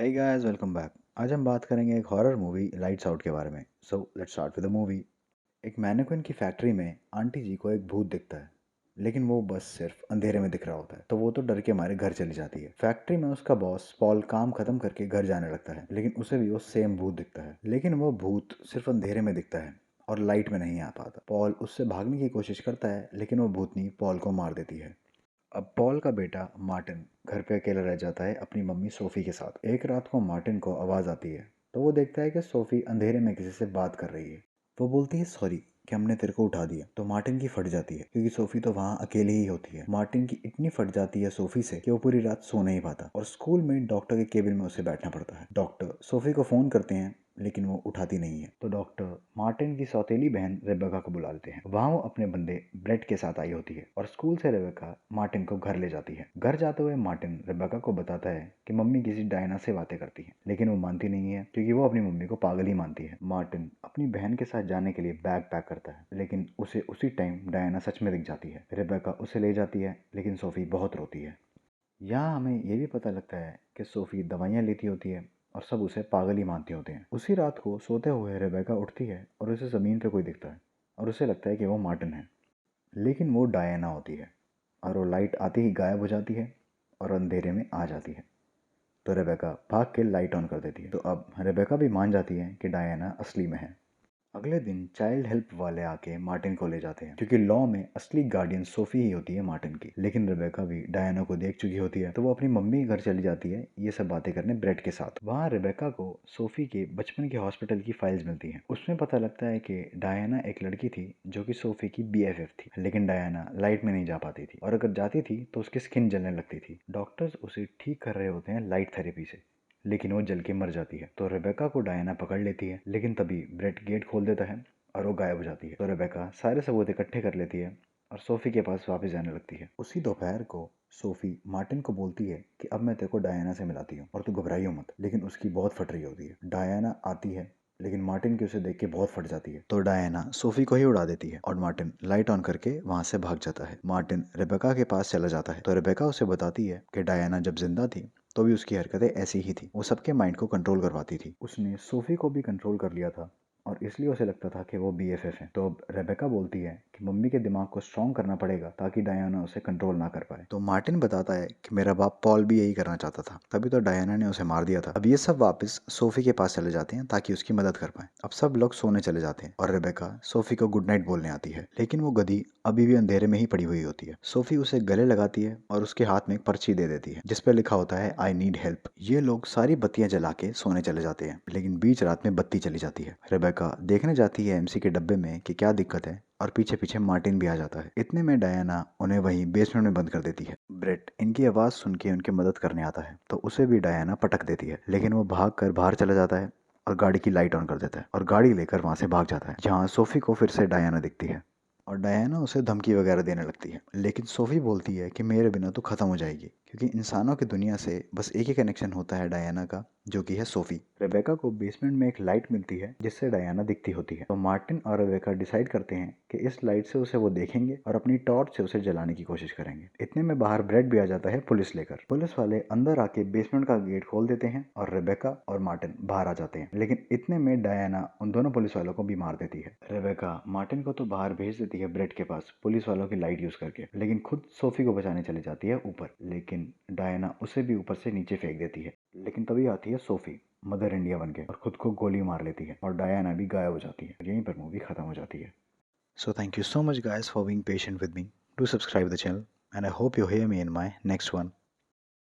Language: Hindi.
Hey guys, welcome back. आज हम बात करेंगे एक हॉरर मूवी लाइट्स आउट के बारे में। So let's start with the movie. एक मैनिक्विन की फैक्ट्री में आंटी जी को एक भूत दिखता है, लेकिन वो बस सिर्फ अंधेरे में दिख रहा होता है। तो वो तो डर के मारे घर चली जाती है। फैक्ट्री में उसका बॉस पॉल काम खत्म करके घर जाने लगता है, लेकिन उसे भी वो सेम भूत दिखता है, लेकिन वो भूत सिर्फ अंधेरे में दिखता है और लाइट में नहीं आ पाता। पॉल उससे भागने की कोशिश करता है, लेकिन वो भूतनी पॉल को मार देती है। अब पॉल का बेटा मार्टिन घर पे अकेला रह जाता है अपनी मम्मी सोफी के साथ। एक रात को मार्टिन को आवाज़ आती है, तो वो देखता है कि सोफी अंधेरे में किसी से बात कर रही है। वो बोलती है सॉरी कि हमने तेरे को उठा दिया। तो मार्टिन की फट जाती है, क्योंकि सोफी तो वहाँ अकेली ही होती है। मार्टिन की इतनी फट जाती है सोफी से कि वो पूरी रात सो नहीं पाता और स्कूल में डॉक्टर के केबिन में उसे बैठना पड़ता है। डॉक्टर सोफी को फ़ोन करते हैं, लेकिन वो उठाती नहीं है। तो डॉक्टर मार्टिन की सौतेली बहन रेबेका को बुला लेते हैं। वहाँ वो अपने बंदे ब्रेड के साथ आई होती है और स्कूल से रेबेका मार्टिन को घर ले जाती है। घर जाते हुए मार्टिन रेबेका को बताता है कि मम्मी किसी डायना से बातें करती है, लेकिन वो मानती नहीं है, क्योंकि वो अपनी मम्मी को पागल ही मानती है। मार्टिन अपनी बहन के साथ जाने के लिए बैग पैक करता है, लेकिन उसे उसी टाइम डायना सच में दिख जाती है। रेबेका उसे ले जाती है, लेकिन सोफी बहुत रोती है। यहाँ हमें ये भी पता लगता है कि सोफी दवाइयाँ लेती होती है और सब उसे पागल ही मानते होते हैं। उसी रात को सोते हुए रेबेका उठती है और उसे ज़मीन पे कोई दिखता है और उसे लगता है कि वो मार्टिन है, लेकिन वो डायना होती है और वो लाइट आते ही गायब हो जाती है और अंधेरे में आ जाती है। तो रेबेका भाग के लाइट ऑन कर देती है। तो अब रेबेका भी मान जाती है कि डायना असली में है। अगले दिन चाइल्ड हेल्प वाले आके मार्टिन को ले जाते हैं, क्योंकि लॉ में असली गार्डियन सोफी ही होती है मार्टिन की। लेकिन रेबेका भी डायना को देख चुकी होती है, तो वो अपनी मम्मी के घर चली जाती है ये सब बातें करने ब्रेड के साथ। वहाँ रेबेका को सोफी के बचपन के हॉस्पिटल की फाइल्स मिलती हैं। उसमें पता लगता है कि डायना एक लड़की थी जो कि सोफी की BFF थी, लेकिन डायना लाइट में नहीं जा पाती थी और अगर जाती थी तो उसकी स्किन जलने लगती थी। डॉक्टर्स उसे ठीक कर रहे होते हैं लाइट थेरेपी से, लेकिन वो जल के मर जाती है। तो रेबेका को डायना पकड़ लेती है, लेकिन तभी ब्रेट गेट खोल देता है और वो गायब हो जाती है। तो रेबेका सारे सबूत इकट्ठे कर लेती है और सोफी के पास वापस जाने लगती है। उसी दोपहर को सोफी मार्टिन को बोलती है कि अब मैं तेरे को डायना से मिलाती हूँ और तू घबराइयो मत, लेकिन उसकी बहुत फट रही होती है। डायना आती है, लेकिन मार्टिन की उसे देख के बहुत फट जाती है। तो डायना सोफी को ही उड़ा देती है और मार्टिन लाइट ऑन करके वहां से भाग जाता है। मार्टिन रेबेका के पास चला जाता है, तो रेबेका उसे बताती है कि डायना जब जिंदा थी तो भी उसकी हरकतें ऐसी ही थी। वो सबके माइंड को कंट्रोल करवाती थी। उसने सोफी को भी कंट्रोल कर लिया था और इसलिए उसे लगता था कि वो BFF है। तो अब रेबेका बोलती है कि मम्मी के दिमाग को स्ट्रॉन्ग करना पड़ेगा ताकि डायना उसे कंट्रोल ना कर पाए। तो मार्टिन बताता है कि मेरा बाप पॉल भी यही करना चाहता था, तभी तो डायना ने उसे मार दिया था। अब ये सब वापस सोफी के पास चले जाते हैं ताकि उसकी मदद कर पाए। अब सब लोग सोने चले जाते हैं और रेबेका सोफी को गुड नाइट बोलने आती है, लेकिन वो गधी अभी भी अंधेरे में ही पड़ी हुई होती है। सोफी उसे गले लगाती है और उसके हाथ में एक पर्ची दे देती है जिसपे लिखा होता है आई नीड हेल्प। ये लोग सारी बत्तियां जला के सोने चले जाते हैं, लेकिन बीच रात में बत्ती चली जाती है। रेबेका देखने जाती है MC के डब्बे में कि क्या दिक्कत है और पीछे पीछे मार्टिन भी आ जाता है। इतने में डायना उन्हें वहीं बेसमेंट में बंद कर देती है। ब्रेट इनकी आवाज सुन के उनकी मदद करने आता है, तो उसे भी डायना पटक देती है, लेकिन वो भाग कर बाहर चला जाता है और गाड़ी की लाइट ऑन कर देता है और गाड़ी लेकर वहां से भाग जाता है, जहाँ सोफी को फिर से डायना दिखती है और डायना उसे धमकी वगैरह देने लगती है। लेकिन सोफी बोलती है कि मेरे बिना तो खत्म हो जाएगी, क्योंकि इंसानों की दुनिया से बस एक ही कनेक्शन होता है डायना का, जो कि है सोफी। रेबेका को बेसमेंट में एक लाइट मिलती है जिससे डायना दिखती होती है। तो मार्टिन और रेबेका डिसाइड करते हैं कि इस लाइट से उसे वो देखेंगे और अपनी टॉर्च से उसे जलाने की कोशिश करेंगे। इतने में बाहर ब्रेड भी आ जाता है पुलिस लेकर। पुलिस वाले अंदर आके बेसमेंट का गेट खोल देते हैं और रेबेका और मार्टिन बाहर आ जाते हैं, लेकिन इतने में डायना उन दोनों पुलिस वालों को भी मार देती है। रेबेका मार्टिन को तो बाहर भेज देती है ब्रेड के पास पुलिस वालों की लाइट यूज करके, लेकिन खुद सोफी को बचाने चली जाती है ऊपर, लेकिन डायना उसे भी ऊपर से नीचे फेंक देती है। लेकिन तभी आती है सोफी मदर इंडिया बन के और खुद को गोली मार लेती है और डायना भी गायब हो जाती है। यहीं पर मूवी खत्म हो जाती है। So thank you so much guys for being patient with me. Do subscribe the channel and I hope you hear me in my next one.